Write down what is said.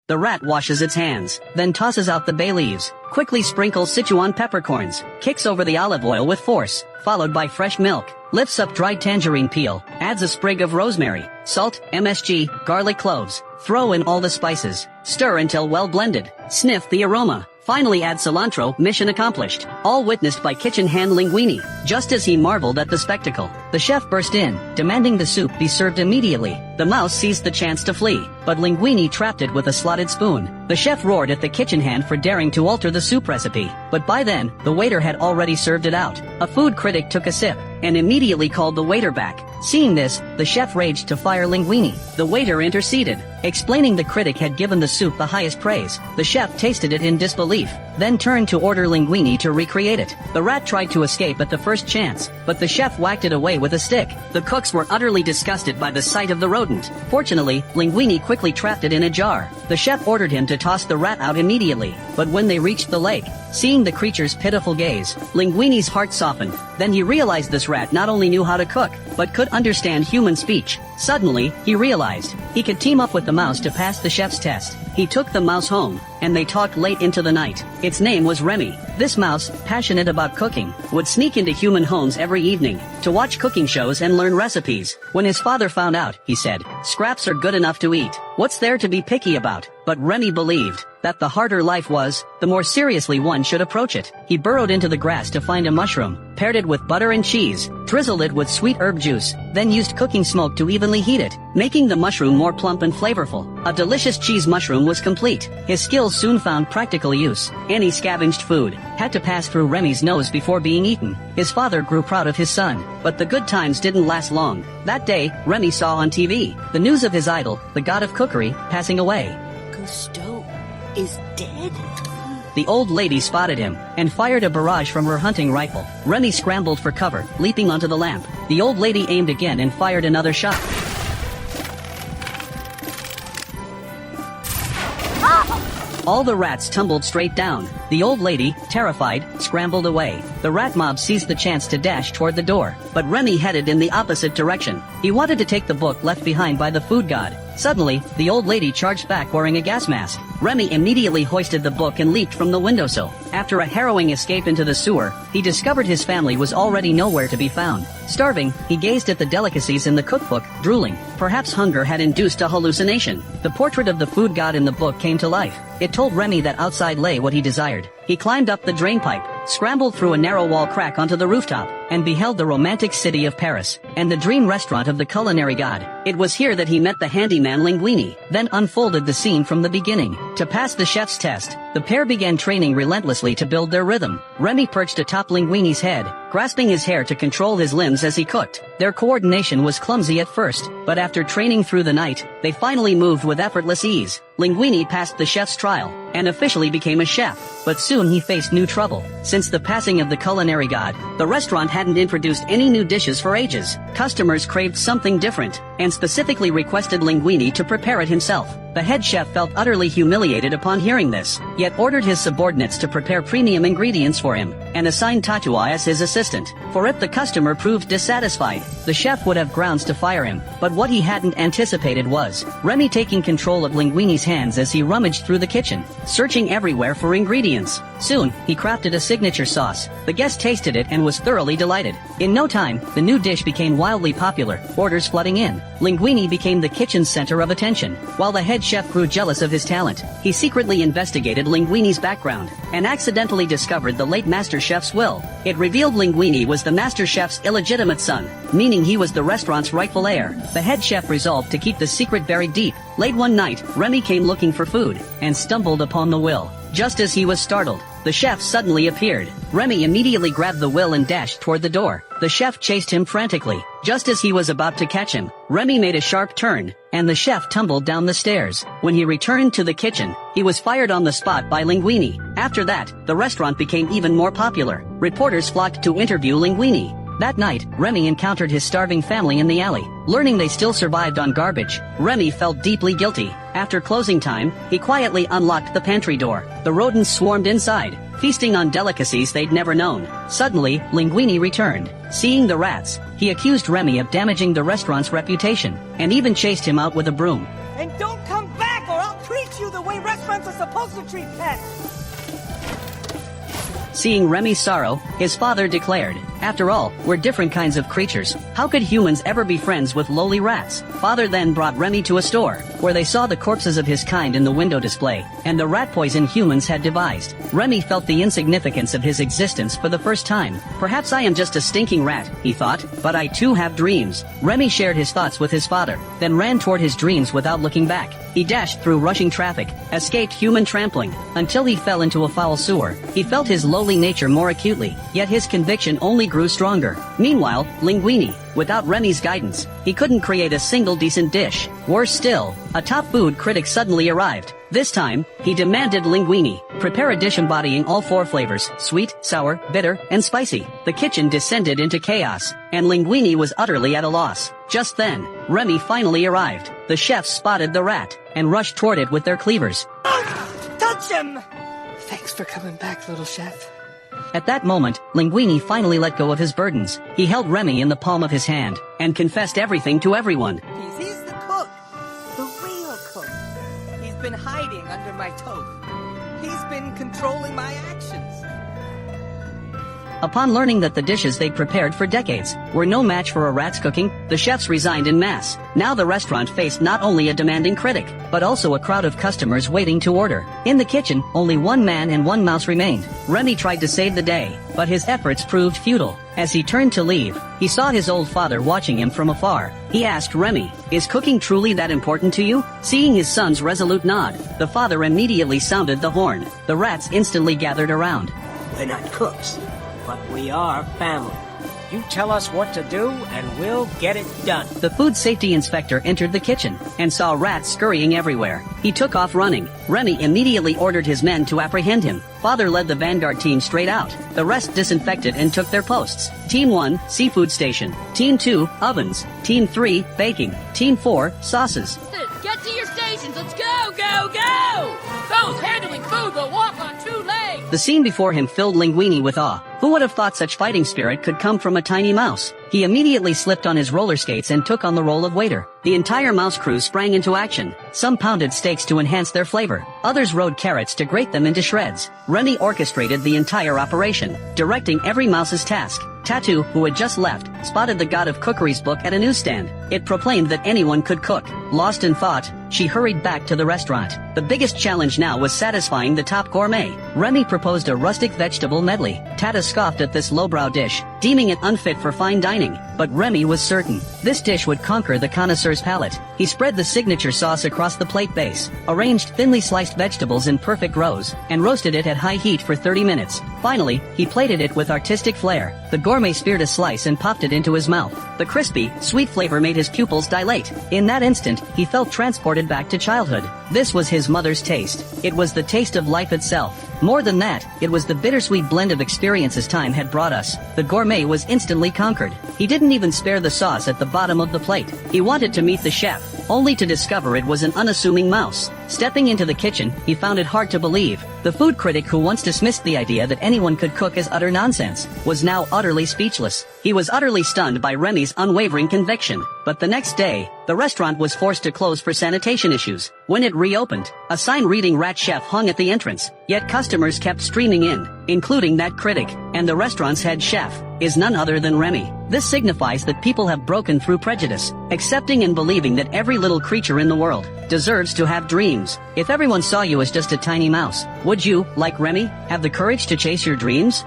The rat washes its hands, then tosses out the bay leaves, quickly sprinkles Sichuan peppercorns, kicks over the olive oil with force, followed by fresh milk, lifts up dried tangerine peel, adds a sprig of rosemary, salt, MSG, garlic cloves, throw in all the spices, stir until well blended, sniff the aroma. Finally add cilantro, mission accomplished. All witnessed by kitchen hand Linguini. Just as he marveled at the spectacle, the chef burst in, demanding the soup be served immediately. The mouse seized the chance to flee, but Linguini trapped it with a slotted spoon. The chef roared at the kitchen hand for daring to alter the soup recipe, but by then, the waiter had already served it out. A food critic took a sip, and immediately called the waiter back. Seeing this, the chef raged to fire Linguini. The waiter interceded, explaining the critic had given the soup the highest praise. The chef tasted it in disbelief, then turned to order Linguini to recreate it. The rat tried to escape at the first chance, but the chef whacked it away with a stick. The cooks were utterly disgusted by the sight of the rodent. Fortunately, Linguini quickly trapped it in a jar. The chef ordered him to toss the rat out immediately, but when they reached the lake, seeing the creature's pitiful gaze, Linguini's heart softened. Then he realized this rat not only knew how to cook, but could understand human speech. Suddenly, he realized he could team up with the mouse to pass the chef's test. He took the mouse home, and they talked late into the night. Its name was Remy. This mouse, passionate about cooking, would sneak into human homes every evening to watch cooking shows and learn recipes. When his father found out, he said, "Scraps are good enough to eat. What's there to be picky about?" But Remy believed that the harder life was, the more seriously one should approach it. He burrowed into the grass to find a mushroom, paired it with butter and cheese, drizzled it with sweet herb juice, then used cooking smoke to evenly heat it, making the mushroom more plump and flavorful. A delicious cheese mushroom was complete. His skills soon found practical use. Any scavenged food had to pass through Remy's nose before being eaten. His father grew proud of his son, but the good times didn't last long. That day, Remy saw on TV the news of his idol, the god of cookery, passing away. Cousteau is dead? The old lady spotted him, and fired a barrage from her hunting rifle. Remy scrambled for cover, leaping onto the lamp. The old lady aimed again and fired another shot. All the rats tumbled straight down. The old lady, terrified, scrambled away. The rat mob seized the chance to dash toward the door, but Remy headed in the opposite direction. He wanted to take the book left behind by the food god. Suddenly, the old lady charged back wearing a gas mask. Remy immediately hoisted the book and leaped from the windowsill. After a harrowing escape into the sewer, he discovered his family was already nowhere to be found. Starving, he gazed at the delicacies in the cookbook, drooling. Perhaps hunger had induced a hallucination. The portrait of the food god in the book came to life. It told Remy that outside lay what he desired. He climbed up the drainpipe, scrambled through a narrow wall crack onto the rooftop, and beheld the romantic city of Paris, and the dream restaurant of the culinary god. It was here that he met the handyman Linguini, then unfolded the scene from the beginning. To pass the chef's test, the pair began training relentlessly to build their rhythm. Remy perched atop Linguini's head, grasping his hair to control his limbs as he cooked. Their coordination was clumsy at first, but after training through the night, they finally moved with effortless ease. Linguini passed the chef's trial, and officially became a chef, but soon he faced new trouble. Since the passing of the culinary god, the restaurant hadn't introduced any new dishes for ages. Customers craved something different, and specifically requested Linguini to prepare it himself. The head chef felt utterly humiliated upon hearing this, yet ordered his subordinates to prepare premium ingredients for him, and assigned Tatua as his assistant. For if the customer proved dissatisfied, the chef would have grounds to fire him. But what he hadn't anticipated was Remy taking control of Linguini's hands as he rummaged through the kitchen, searching everywhere for ingredients. Soon, he crafted a signature sauce. The guest tasted it and was thoroughly delighted. In no time, the new dish became wildly popular, orders flooding in. Linguini became the kitchen's center of attention. While the head chef grew jealous of his talent, he secretly investigated Linguini's background, and accidentally discovered the late master chef's will. It revealed Linguini was the master chef's illegitimate son, meaning he was the restaurant's rightful heir. The head chef resolved to keep the secret buried deep. Late one night, Remy came looking for food, and stumbled upon the will. Just as he was startled, the chef suddenly appeared. Remy immediately grabbed the will and dashed toward the door. The chef chased him frantically. Just as he was about to catch him, Remy made a sharp turn, and the chef tumbled down the stairs. When he returned to the kitchen, he was fired on the spot by Linguini. After that, the restaurant became even more popular. Reporters flocked to interview Linguini. That night, Remy encountered his starving family in the alley. Learning they still survived on garbage, Remy felt deeply guilty. After closing time, he quietly unlocked the pantry door. The rodents swarmed inside, feasting on delicacies they'd never known. Suddenly, Linguini returned. Seeing the rats, he accused Remy of damaging the restaurant's reputation, and even chased him out with a broom. And don't come back or I'll treat you the way way restaurants are supposed to treat pets! Seeing Remy's sorrow, his father declared, "After all, we're different kinds of creatures. How could humans ever be friends with lowly rats?" Father then brought Remy to a store, where they saw the corpses of his kind in the window display, and the rat poison humans had devised. Remy felt the insignificance of his existence for the first time. "Perhaps I am just a stinking rat," he thought, "but I too have dreams." Remy shared his thoughts with his father, then ran toward his dreams without looking back. He dashed through rushing traffic, escaped human trampling, until he fell into a foul sewer. He felt his lowly nature more acutely, yet his conviction only grew stronger. Meanwhile, Linguini, without Remy's guidance, he couldn't create a single decent dish. Worse still, a top food critic suddenly arrived. This time, he demanded Linguini prepare a dish embodying all four flavors: sweet, sour, bitter, and spicy. The kitchen descended into chaos, and Linguini was utterly at a loss. Just then, Remy finally arrived. The chefs spotted the rat, and rushed toward it with their cleavers. Touch him! Thanks for coming back, little chef. At that moment, Linguini finally let go of his burdens. He held Remy in the palm of his hand, and confessed everything to everyone. He's the cook. The real cook. He's been hiding under my toque. He's been controlling my actions. Upon learning that the dishes they'd prepared for decades were no match for a rat's cooking, the chefs resigned en masse. Now the restaurant faced not only a demanding critic, but also a crowd of customers waiting to order. In the kitchen, only one man and one mouse remained. Remy tried to save the day, but his efforts proved futile. As he turned to leave, he saw his old father watching him from afar. He asked Remy, "Is cooking truly that important to you?" Seeing his son's resolute nod, the father immediately sounded the horn. The rats instantly gathered around. We're not cooks, but we are family. You tell us what to do, and we'll get it done. The food safety inspector entered the kitchen, and saw rats scurrying everywhere. He took off running. Remy immediately ordered his men to apprehend him. Father led the vanguard team straight out. The rest disinfected and took their posts. Team 1, seafood station. Team 2, ovens. Team 3, baking. Team 4, sauces. Get to your stations, let's go, go, go! Those handling food will walk on two legs! The scene before him filled Linguini with awe. Who would have thought such fighting spirit could come from a tiny mouse? He immediately slipped on his roller skates and took on the role of waiter. The entire mouse crew sprang into action. Some pounded steaks to enhance their flavor. Others rode carrots to grate them into shreds. Remy orchestrated the entire operation, directing every mouse's task. Tattoo, who had just left, spotted the God of Cookery's book at a newsstand. It proclaimed that anyone could cook. Lost in thought, she hurried back to the restaurant. The biggest challenge now was satisfying the top gourmet. Remy proposed a rustic vegetable medley. Tata scoffed at this lowbrow dish, deeming it unfit for fine dining. But Remy was certain this dish would conquer the connoisseur's palate. He spread the signature sauce across the plate base, arranged thinly sliced vegetables in perfect rows, and roasted it at high heat for 30 minutes. Finally, he plated it with artistic flair. The gourmet speared a slice and popped it into his mouth. The crispy, sweet flavor made his pupils dilate. In that instant, he felt transported back to childhood. This was his mother's taste. It was the taste of life itself. More than that, it was the bittersweet blend of experiences time had brought us. The gourmet was instantly conquered. He didn't even spare the sauce at the bottom of the plate. He wanted to meet the chef, only to discover it was an unassuming mouse. Stepping into the kitchen, he found it hard to believe. The food critic who once dismissed the idea that anyone could cook as utter nonsense was now utterly speechless. He was utterly stunned by Remy's unwavering conviction. But the next day, the restaurant was forced to close for sanitation issues. When it reopened, a sign reading Rat Chef hung at the entrance. Yet customers kept streaming in, including that critic, and the restaurant's head chef is none other than Remy. This signifies that people have broken through prejudice, accepting and believing that every little creature in the world deserves to have dreams. If everyone saw you as just a tiny mouse, would you, like Remy, have the courage to chase your dreams?